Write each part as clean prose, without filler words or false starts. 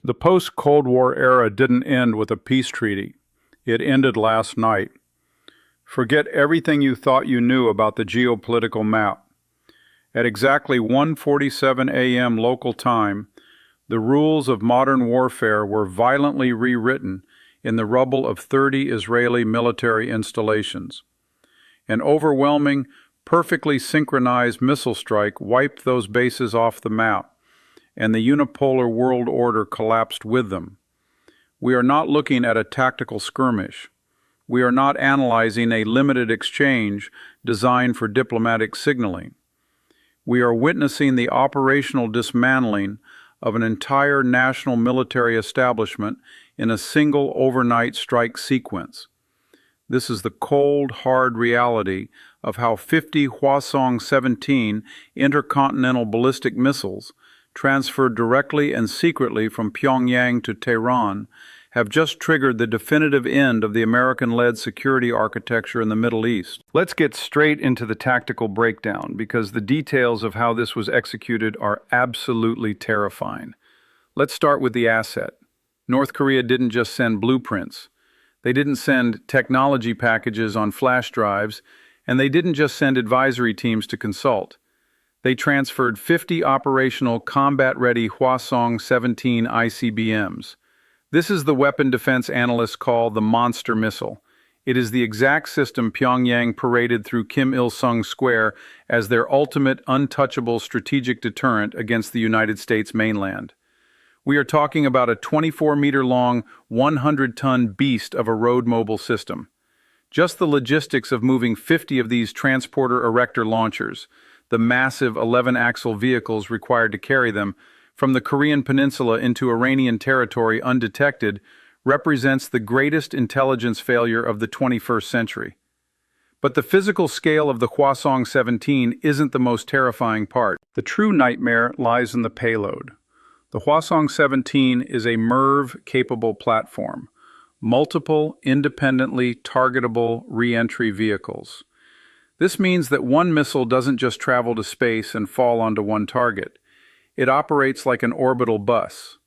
The post-Cold War era didn't end with a peace treaty. It ended last night. Forget everything you thought you knew about the geopolitical map. At exactly 1:47 a.m. local time, the rules of modern warfare were violently rewritten in the rubble of 30 Israeli military installations. An overwhelming, perfectly synchronized missile strike wiped those bases off the map, and the unipolar world order collapsed with them. We are not looking at a tactical skirmish. We are not analyzing a limited exchange designed for diplomatic signaling. We are witnessing the operational dismantling of an entire national military establishment in a single overnight strike sequence. This is the cold, hard reality of how 50 Hwasong-17 intercontinental ballistic missiles, transferred directly and secretly from Pyongyang to Tehran, have just triggered the definitive end of the American-led security architecture in the Middle East. Let's get straight into the tactical breakdown, because the details of how this was executed are absolutely terrifying. Let's start with the asset. North Korea didn't just send blueprints. They didn't send technology packages on flash drives, and they didn't just send advisory teams to consult. They transferred 50 operational combat-ready Hwasong-17 ICBMs. This is the weapon defense analysts call the monster missile. It is the exact system Pyongyang paraded through Kim Il-sung Square as their ultimate untouchable strategic deterrent against the United States mainland. We are talking about a 24-meter-long, 100-ton beast of a road-mobile system. Just the logistics of moving 50 of these transporter-erector launchers, the massive 11-axle vehicles required to carry them, from the Korean peninsula into Iranian territory undetected, represents the greatest intelligence failure of the 21st century. But the physical scale of the Hwasong-17 isn't the most terrifying part. The true nightmare lies in the payload. The Hwasong-17 is a MIRV-capable platform, multiple independently targetable re-entry vehicles. This means that one missile doesn't just travel to space and fall onto one target. It operates like an orbital bus.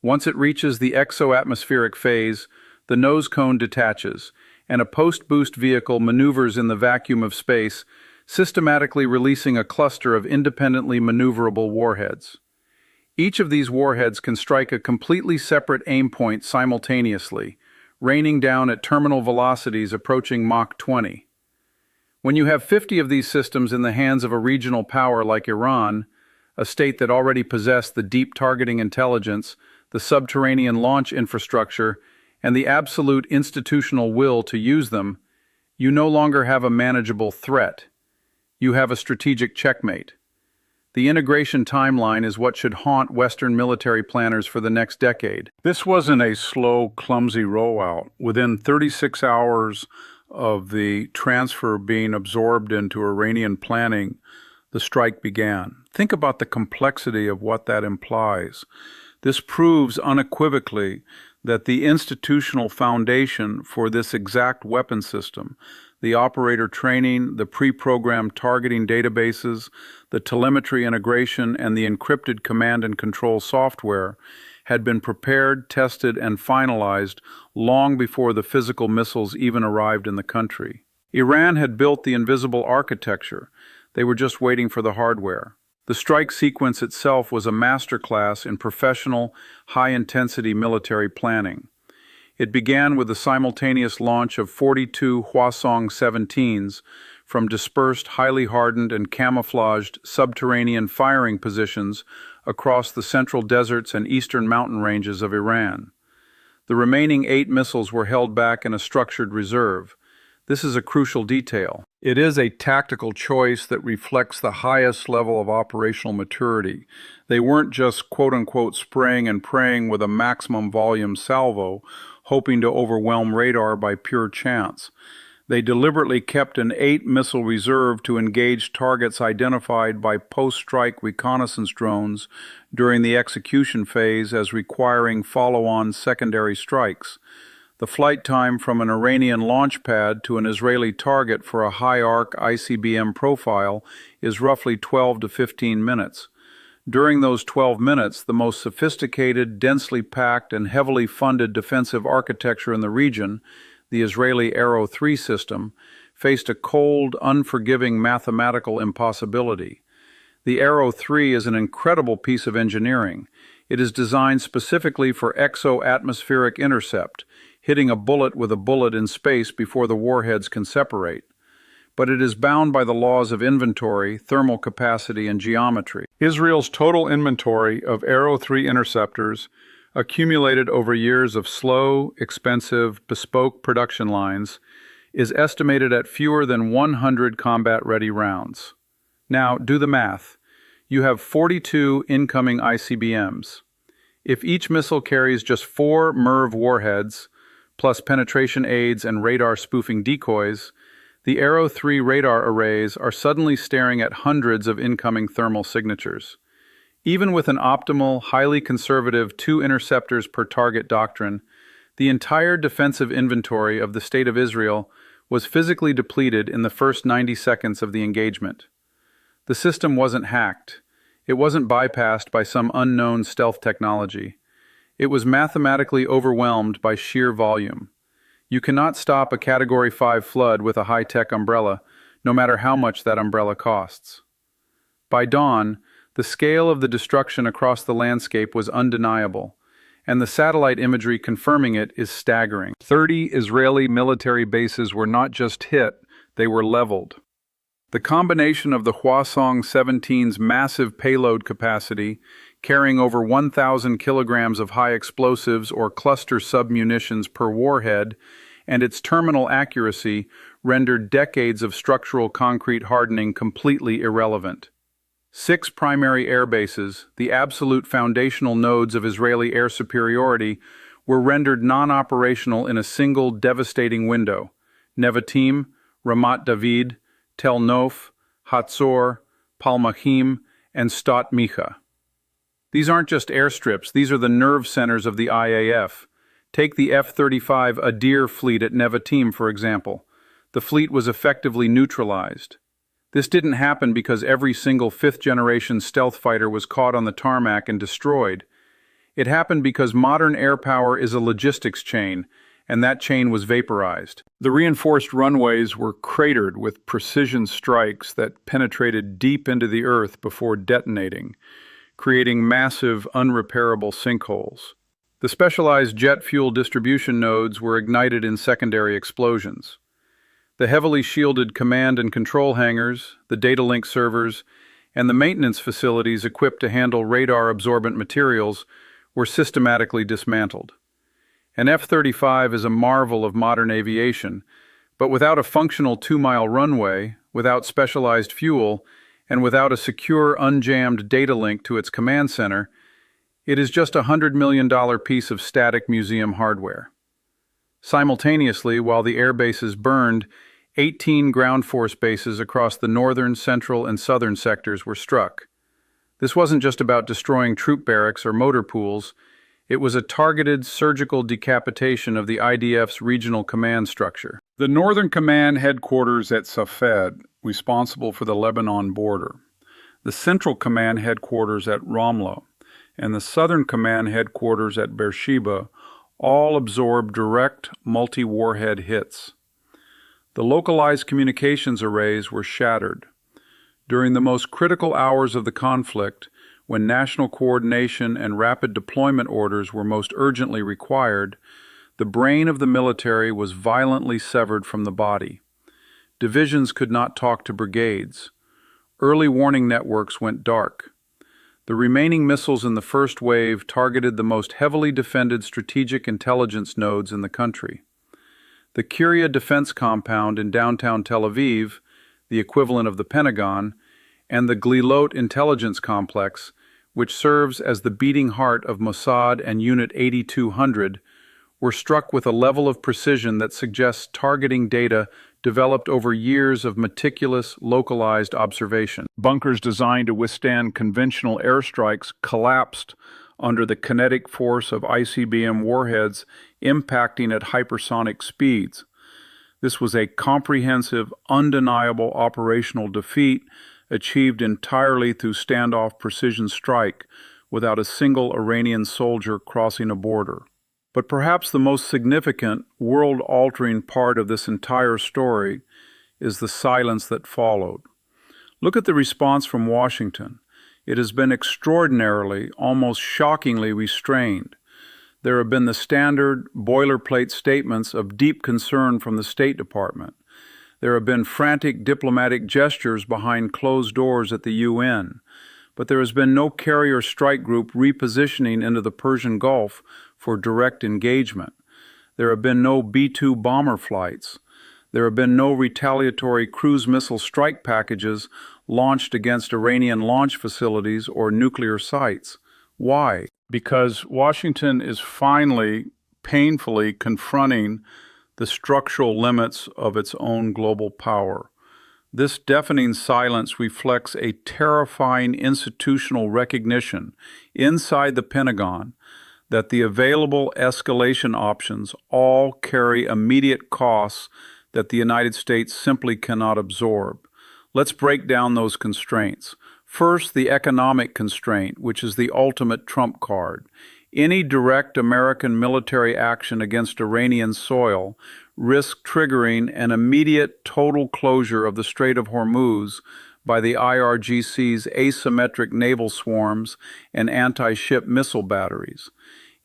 Once it reaches the exo-atmospheric phase, the nose cone detaches, and a post-boost vehicle maneuvers in the vacuum of space, systematically releasing a cluster of independently maneuverable warheads. Each of these warheads can strike a completely separate aim point simultaneously, raining down at terminal velocities approaching Mach 20. When you have 50 of these systems in the hands of a regional power like Iran, a state that already possessed the deep targeting intelligence, the subterranean launch infrastructure, and the absolute institutional will to use them, you no longer have a manageable threat. You have a strategic checkmate. The integration timeline is what should haunt Western military planners for the next decade. This wasn't a slow, clumsy rollout. Within 36 hours of the transfer being absorbed into Iranian planning, the strike began. Think about the complexity of what that implies. This proves unequivocally that the institutional foundation for this exact weapon system, the operator training, the pre-programmed targeting databases, the telemetry integration, and the encrypted command and control software, had been prepared, tested, and finalized long before the physical missiles even arrived in the country. Iran had built the invisible architecture. They were just waiting for the hardware. The strike sequence itself was a masterclass in professional, high-intensity military planning. It began with the simultaneous launch of 42 Hwasong-17s from dispersed, highly hardened and camouflaged subterranean firing positions across the central deserts and eastern mountain ranges of Iran. The remaining 8 missiles were held back in a structured reserve. This is a crucial detail. It is a tactical choice that reflects the highest level of operational maturity. They weren't just quote-unquote spraying and praying with a maximum volume salvo, hoping to overwhelm radar by pure chance. They deliberately kept an 8-missile reserve to engage targets identified by post-strike reconnaissance drones during the execution phase as requiring follow-on secondary strikes. The flight time from an Iranian launch pad to an Israeli target for a high-arc ICBM profile is roughly 12 to 15 minutes. During those 12 minutes, the most sophisticated, densely packed, and heavily funded defensive architecture in the region, the Israeli Arrow 3 system, faced a cold, unforgiving mathematical impossibility. The Arrow 3 is an incredible piece of engineering. It is designed specifically for exo-atmospheric intercept, hitting a bullet with a bullet in space before the warheads can separate. But it is bound by the laws of inventory, thermal capacity, and geometry. Israel's total inventory of Arrow 3 interceptors, accumulated over years of slow, expensive, bespoke production lines, is estimated at fewer than 100 combat-ready rounds. Now, do the math. You have 42 incoming ICBMs. If each missile carries just 4 MIRV warheads, plus penetration aids and radar spoofing decoys, the Arrow 3 radar arrays are suddenly staring at hundreds of incoming thermal signatures. Even with an optimal, highly conservative 2 interceptors per target doctrine, the entire defensive inventory of the State of Israel was physically depleted in the first 90 seconds of the engagement. The system wasn't hacked. It wasn't bypassed by some unknown stealth technology. It was mathematically overwhelmed by sheer volume. You cannot stop a Category 5 flood with a high-tech umbrella, no matter how much that umbrella costs. By dawn, the scale of the destruction across the landscape was undeniable, and the satellite imagery confirming it is staggering. 30 Israeli military bases were not just hit, they were leveled. The combination of the Hwasong-17's massive payload capacity, carrying over 1,000 kilograms of high explosives or cluster submunitions per warhead, and its terminal accuracy rendered decades of structural concrete hardening completely irrelevant. 6 primary airbases, the absolute foundational nodes of Israeli air superiority, were rendered non-operational in a single devastating window: Nevatim, Ramat David, Tel Nof, Hatzor, Palmachim, and Stot Micha. These aren't just airstrips, these are the nerve centers of the IAF. Take the F-35 Adir fleet at Nevatim, for example. The fleet was effectively neutralized. This didn't happen because every single 5th-generation stealth fighter was caught on the tarmac and destroyed. It happened because modern air power is a logistics chain, and that chain was vaporized. The reinforced runways were cratered with precision strikes that penetrated deep into the earth before detonating, creating massive, unrepairable sinkholes. The specialized jet fuel distribution nodes were ignited in secondary explosions. The heavily shielded command and control hangars, the data link servers, and the maintenance facilities equipped to handle radar-absorbent materials were systematically dismantled. An F-35 is a marvel of modern aviation, but without a functional 2-mile runway, without specialized fuel, and without a secure, unjammed data link to its command center, it is just a $100 million piece of static museum hardware. Simultaneously, while the air bases burned, 18 ground force bases across the northern, central, and southern sectors were struck. This wasn't just about destroying troop barracks or motor pools. It was a targeted surgical decapitation of the IDF's regional command structure. The Northern Command headquarters at Safed, responsible for the Lebanon border, the Central Command headquarters at Ramla, and the Southern Command headquarters at Beersheba all absorbed direct multi-warhead hits. The localized communications arrays were shattered. During the most critical hours of the conflict, when national coordination and rapid deployment orders were most urgently required, the brain of the military was violently severed from the body. Divisions could not talk to brigades. Early warning networks went dark. The remaining missiles in the first wave targeted the most heavily defended strategic intelligence nodes in the country. The Kiryat Defense Compound in downtown Tel Aviv, the equivalent of the Pentagon, and the Glilot Intelligence Complex, which serves as the beating heart of Mossad and Unit 8200, were struck with a level of precision that suggests targeting data developed over years of meticulous, localized observation. Bunkers designed to withstand conventional airstrikes collapsed under the kinetic force of ICBM warheads impacting at hypersonic speeds. This was a comprehensive, undeniable operational defeat achieved entirely through standoff precision strike without a single Iranian soldier crossing a border. But perhaps the most significant, world-altering part of this entire story is the silence that followed. Look at the response from Washington. It has been extraordinarily, almost shockingly restrained. There have been the standard, boilerplate statements of deep concern from the State Department. There have been frantic diplomatic gestures behind closed doors at the UN. But there has been no carrier strike group repositioning into the Persian Gulf for direct engagement. There have been no B-2 bomber flights. There have been no retaliatory cruise missile strike packages launched against Iranian launch facilities or nuclear sites. Why? Because Washington is finally, painfully confronting the structural limits of its own global power. This deafening silence reflects a terrifying institutional recognition inside the Pentagon that the available escalation options all carry immediate costs that the United States simply cannot absorb. Let's break down those constraints. First, the economic constraint, which is the ultimate trump card. Any direct American military action against Iranian soil risks triggering an immediate total closure of the Strait of Hormuz by the IRGC's asymmetric naval swarms and anti-ship missile batteries.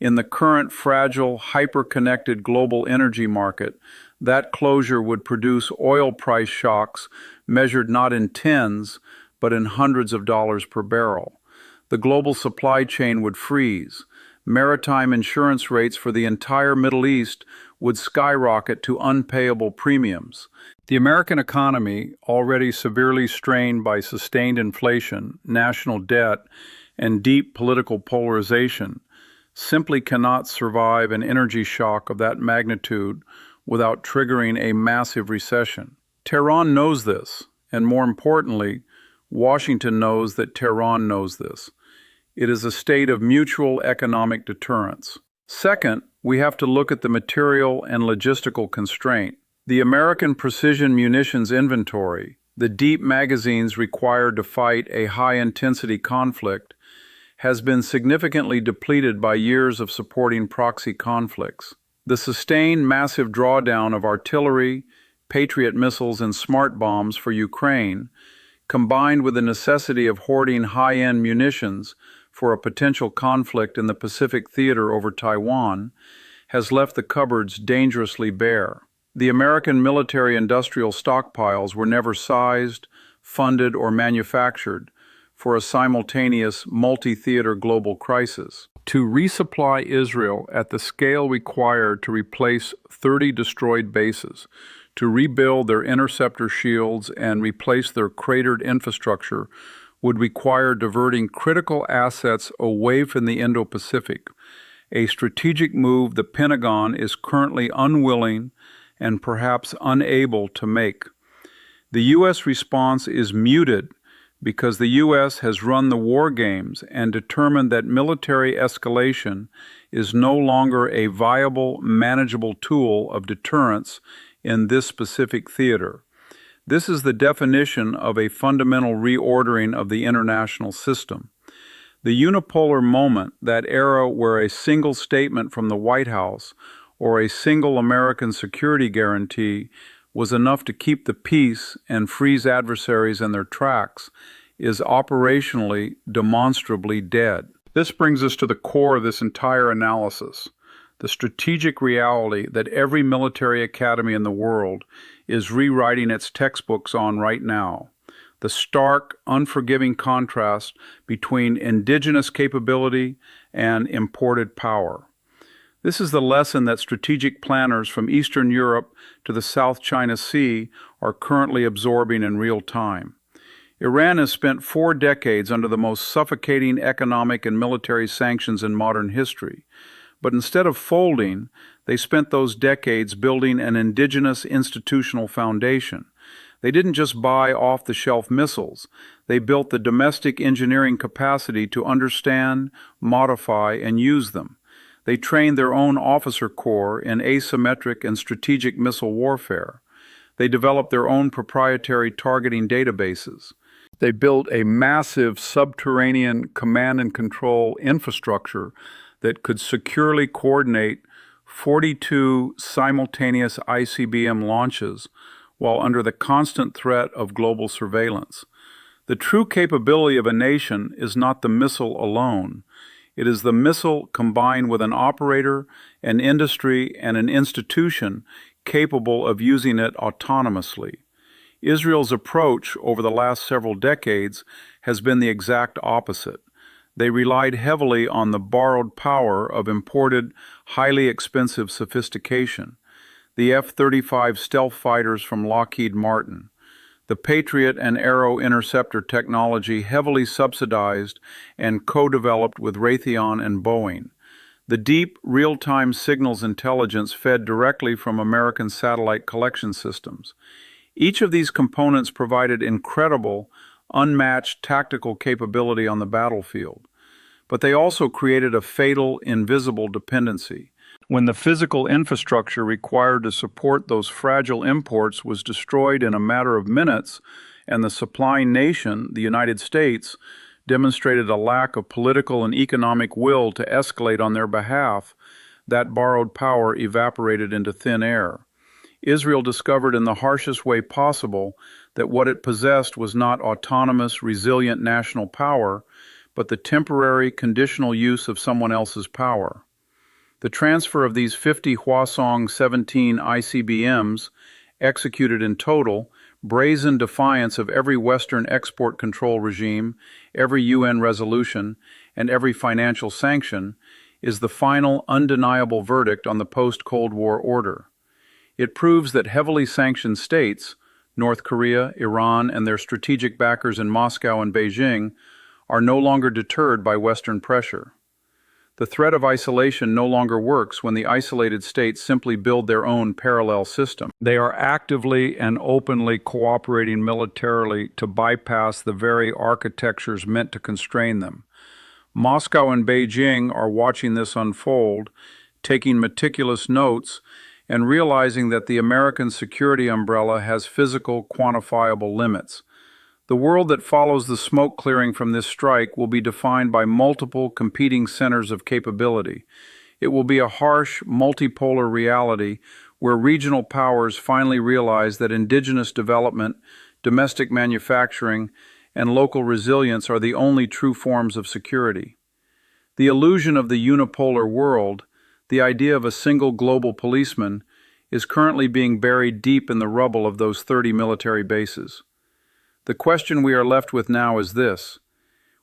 In the current fragile, hyper-connected global energy market, that closure would produce oil price shocks measured not in tens, but in hundreds of dollars per barrel. The global supply chain would freeze. Maritime insurance rates for the entire Middle East would skyrocket to unpayable premiums. The American economy, already severely strained by sustained inflation, national debt, and deep political polarization, simply cannot survive an energy shock of that magnitude without triggering a massive recession. Tehran knows this, and more importantly, Washington knows that Tehran knows this. It is a state of mutual economic deterrence. Second, we have to look at the material and logistical constraint. The American precision munitions inventory, the deep magazines required to fight a high-intensity conflict, has been significantly depleted by years of supporting proxy conflicts. The sustained massive drawdown of artillery, Patriot missiles, and smart bombs for Ukraine, combined with the necessity of hoarding high-end munitions for a potential conflict in the Pacific theater over Taiwan, has left the cupboards dangerously bare. The American military-industrial stockpiles were never sized, funded, or manufactured for a simultaneous multi-theater global crisis. To resupply Israel at the scale required to replace 30 destroyed bases, to rebuild their interceptor shields and replace their cratered infrastructure would require diverting critical assets away from the Indo-Pacific, a strategic move the Pentagon is currently unwilling and perhaps unable to make. The U.S. response is muted because the U.S. has run the war games and determined that military escalation is no longer a viable, manageable tool of deterrence in this specific theater. This is the definition of a fundamental reordering of the international system. The unipolar moment, that era where a single statement from the White House or a single American security guarantee was enough to keep the peace and freeze adversaries in their tracks, is operationally, demonstrably dead. This brings us to the core of this entire analysis, the strategic reality that every military academy in the world is rewriting its textbooks on right now. The stark, unforgiving contrast between indigenous capability and imported power. This is the lesson that strategic planners from Eastern Europe to the South China Sea are currently absorbing in real time. Iran has spent 4 decades under the most suffocating economic and military sanctions in modern history. But instead of folding, they spent those decades building an indigenous institutional foundation. They didn't just buy off-the-shelf missiles. They built the domestic engineering capacity to understand, modify, and use them. They trained their own officer corps in asymmetric and strategic missile warfare. They developed their own proprietary targeting databases. They built a massive subterranean command and control infrastructure that could securely coordinate 42 simultaneous ICBM launches while under the constant threat of global surveillance. The true capability of a nation is not the missile alone. It is the missile combined with an operator, an industry, and an institution capable of using it autonomously. Israel's approach over the last several decades has been the exact opposite. They relied heavily on the borrowed power of imported, highly expensive sophistication. The F-35 stealth fighters from Lockheed Martin, the Patriot and Arrow interceptor technology heavily subsidized and co-developed with Raytheon and Boeing, the deep, real-time signals intelligence fed directly from American satellite collection systems. Each of these components provided incredible, unmatched tactical capability on the battlefield. But they also created a fatal, invisible dependency. When the physical infrastructure required to support those fragile imports was destroyed in a matter of minutes, and the supplying nation, the United States, demonstrated a lack of political and economic will to escalate on their behalf, that borrowed power evaporated into thin air. Israel discovered in the harshest way possible that what it possessed was not autonomous, resilient national power, but the temporary, conditional use of someone else's power. The transfer of these 50 Hwasong-17 ICBMs, executed in total, brazen defiance of every Western export control regime, every UN resolution, and every financial sanction, is the final, undeniable verdict on the post-Cold War order. It proves that heavily sanctioned states, North Korea, Iran, and their strategic backers in Moscow and Beijing, are no longer deterred by Western pressure. The threat of isolation no longer works when the isolated states simply build their own parallel system. They are actively and openly cooperating militarily to bypass the very architectures meant to constrain them. Moscow and Beijing are watching this unfold, taking meticulous notes, and realizing that the American security umbrella has physical, quantifiable limits. The world that follows the smoke clearing from this strike will be defined by multiple competing centers of capability. It will be a harsh, multipolar reality where regional powers finally realize that indigenous development, domestic manufacturing, and local resilience are the only true forms of security. The illusion of the unipolar world, the idea of a single global policeman, is currently being buried deep in the rubble of those 30 military bases. The question we are left with now is this.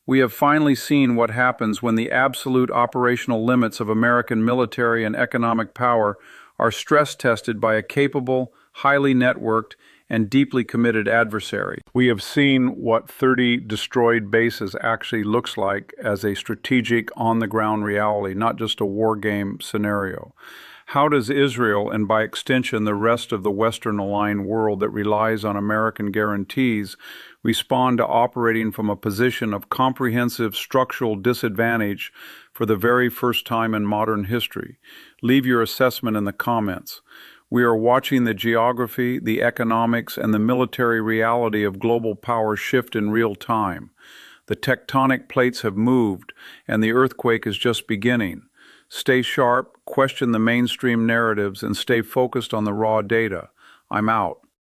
We have finally seen what happens when the absolute operational limits of American military and economic power are stress-tested by a capable, highly networked, and deeply committed adversary. We have seen what 30 destroyed bases actually looks like as a strategic, on-the-ground reality, not just a war game scenario. How does Israel, and by extension the rest of the Western-aligned world that relies on American guarantees, respond to operating from a position of comprehensive structural disadvantage for the very first time in modern history? Leave your assessment in the comments. We are watching the geography, the economics, and the military reality of global power shift in real time. The tectonic plates have moved, and the earthquake is just beginning. Stay sharp, question the mainstream narratives, and stay focused on the raw data. I'm out.